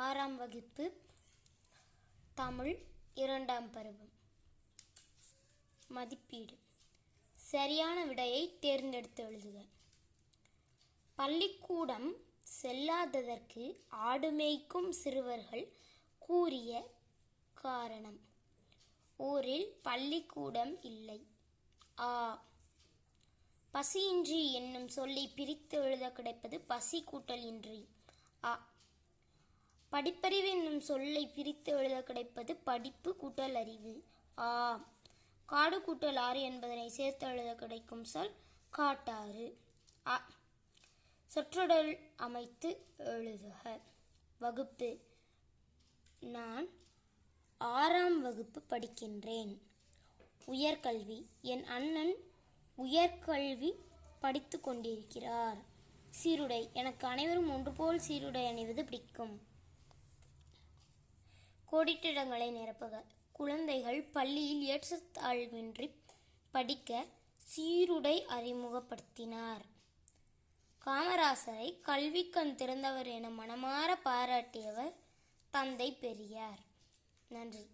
6ஆம் வகுப்பு தமிழ் 2ஆம் பருவம். மதிப்பீடு. சரியான விடையை தேர்ந்தெடுத்து எழுதுக. பள்ளிக்கூடம் செல்லாததற்கு ஆடு மேய்க்கும் சிறுவர்கள் கூறிய காரணம். ஊரில் பள்ளிக்கூடம் இல்லை. ஆ. பசியின்றி என்னும் சொல்லை பிரித்து எழுத கிடைப்பது பசி கூட்டல் இன்றி. ஆ. படிப்பறிவு என்னும் சொல்லை பிரித்து எழுத கிடைப்பது படிப்பு கூட்டல் அறிவு. ஆ. காடு கூட்டல் ஆறு என்பதனை சேர்த்து எழுத கிடைக்கும் சொல் காட்டாறு. ஆ. சொற்றொடர் அமைத்து எழுதுக. வகுப்பு. நான் 6ஆம் வகுப்பு படிக்கின்றேன். உயர்கல்வி. என் அண்ணன் உயர்கல்வி படித்து கொண்டிருக்கிறார். சீருடை. எனக்கு அனைவரும் ஒன்று போல் சீருடை அணிவது பிடிக்கும். கோடிட்ட இடங்களை நிரப்புக. குழந்தைகள் பள்ளியில் ஏற்றத்தாழ்வின்றி படிக்க சீருடை அறிமுகப்படுத்தினார். காமராசரை கல்விக்கண் திறந்தவர் என மனமாற பாராட்டியவர் தந்தை பெரியார். நன்றி.